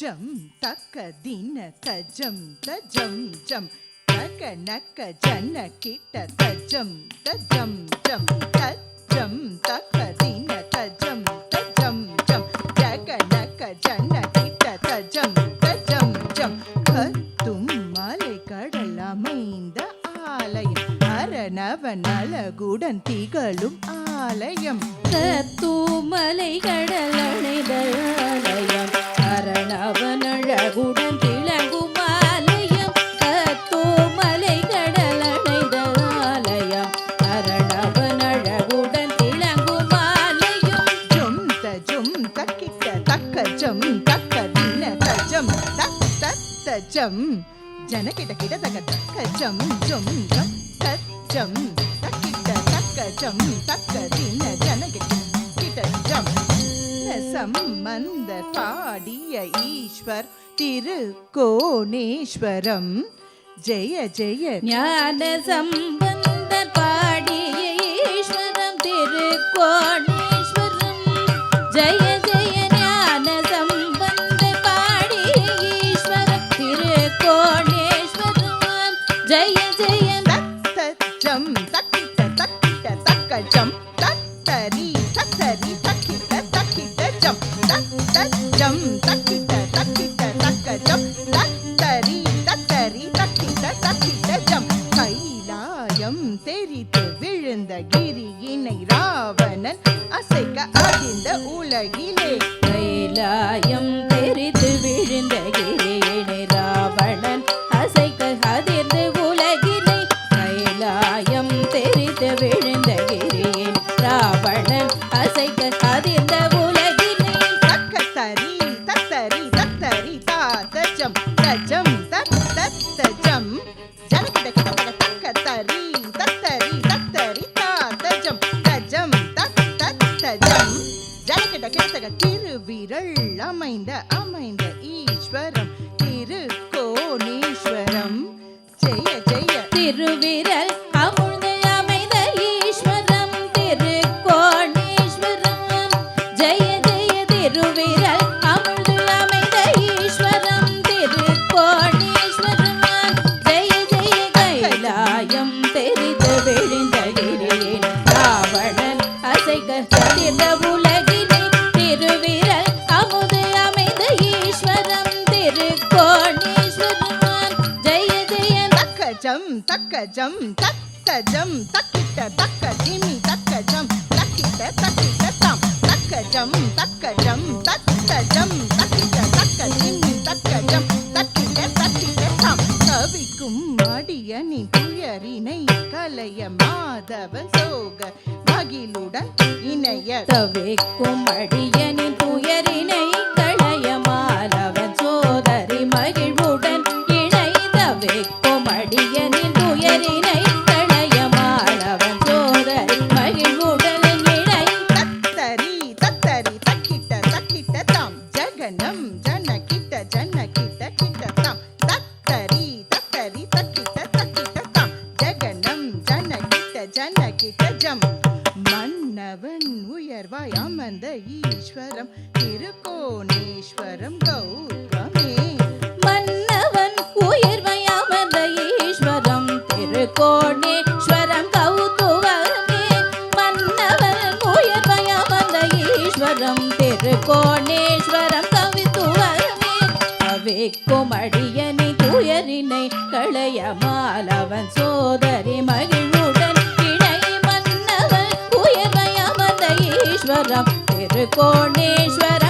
ஜம் தக்க தின தஜம் தஜம் ஜம் தக நக்க ஜன்ன கிட்ட தஜம் தஜம் ஜம் தஜம் தக்க தின தஜம் தஜம் ஜம் தக நக்க ஜன்ன கிட்ட தஜம் தஜம் ஜம் கத்தும் மலை கடல் அமைந்த ஆலயம் அரணவன் அழகுடன் திகழும் ஆலயம் கத்தும் மலை கடல் அணைந்த ஆலயம் அரணவன் அழகுடன் திளங்கும் ஆலயம் கத்தும் மலை கடல் அணைந்த ஆலயம் அரணவன் அழகுடன் திளங்கும் ஆலயம் ஜும் தஜும் தக்கிட்ட தக்க ஜம் தக்க தின தஜம் தக் தத்த ஜம் ஜன கிட்ட கிட்ட தக்க தக்க ஜம் ஜும் தஜம் தக்கிட்ட தக்க ஜம் தக்க தின ஜன கிட்ட கிட்ட ஜம் சம்பந்த பாடிய ஈஸ்வர் திருக்கோணேஸ்வரம் ஜெய ஜெய ஞான சம்பந்தர் பாடிய ஈஸ்வரம் திருக்கோணேஸ்வரம் ஜெய ஜெய ஞான சம்பந்தர் பாடிய ஈஸ்வரம் திருக்கோணேஸ்வரம் ஜெய ஜெய தத்தஜம் தக்கிட்ட தக்கிட்ட தக்க ஜம் தத்தரி தத்தரி தக்கிட்ட தக்கிட்ட ஜம் தத்தஜம் தக்கிட்ட தக்கிட்ட தக்க ஜம் தத்தரி தத்தரி தக்கிட்ட தக்கிட்ட ஜம் கைலாயம் தெரித்து விழுந்த கிரியினை ராவணன் அசைக்க அதிர்ந்த உலகிலே கைலாயம் தெரித்து விழுந்த கிரியினை ராவணன் அசைக்க அதிர்ந்து உலகினை கைலாயம் தெரித்து விழுந்த கிரியின் ராவணன் அசைக்க அதிர்ந்த உலகினை தக்கத்தரி தத்தரி தத்தரி தாத்தஜம் தஜம் தத்தஜம் ஜனகிட்ட கிட்ட தக்கத்தரி தத்தரி தத்தரி தாத்தஜம் தஜம் தத்தஜம் ஜனகிட்ட கிட்ட திருவிரல் அமைந்த அமைந்த ஈஸ்வரம் திருக்கோணேஸ்வரம் ஜெய ஜெய திருவிரல் அமுழ்ந்து அமைந்த ஈஸ்வரம் திருக்கோணேஸ்வரம் ஜெய ஜெய திருவிரல் அமுழ்ந்து அமைந்த ஈஸ்வரம் திருக்கோணேஸ்வரம் ஜெய ஜெய கைலாயம் தெரித்து விழுந்த கிரியின் ராவணன் அசைக்க அதிர்ந்த உலகினை திருவிரல் அமுது அமைந்த ஈஸ்வரம் திருக்கோணேஸ்வரம் ஜெய ஜெய தக்கஜம் தக்கஜம் தத்தஜம் தக்கிட்ட தக்க திமி தக்கஜம் தக்கிட்ட தக்கிட்ட தாம் தக்கஜம் தக்கஜம் தத்தஜம் தக்கிட்ட தக்க திமி தக்கஜம் தக்கிட்ட தக்கிட்ட தாம் தவிக்கும் அடியனின் துயரினை கலைய மாதவன் சோக மகிழுடன் இணைய தவிக்கும் அடியனின் துயரினை களைய மாலவன் சோதரி மகிழ்வுடன் இணை தவிக்கும் அடியனின் துயரினை களைய மாலவன் சோதரி மகிழ்வுடன் இணை தத்தரி தத்தரி தக்கிட்ட தக்கிட்ட தாம் ஜகனம் ஜன கிட்ட கிட்ட தாம் தத்தரி தத்தரி தக்கிட்ட தக்கிட்ட தாம் ஜகனம் ஜன கிட்ட ஜம் மன்னவன் உயர்வாய் அமர்ந்த ஈஸ்வரம் திருக்கோணேஸ்வரம் கௌதமே மன்னவன் உயர்வை அமர்ந்த ஈஸ்வரம் திருக்கோணேஸ்வரம் கௌதுவமே மன்னவன் உயர்வை அமர்ந்த ஈஸ்வரம் திருக்கோணேஸ்வரம் கவித்துவமே அவைக்கும் அடியனை துயரினை களைய மாலவன் சோதரி மகிழ்வுடன் இணை மன்னவன் உயர்வை அமர்ந்த ஈஸ்வரம் திருக்கோணேஸ்வரம்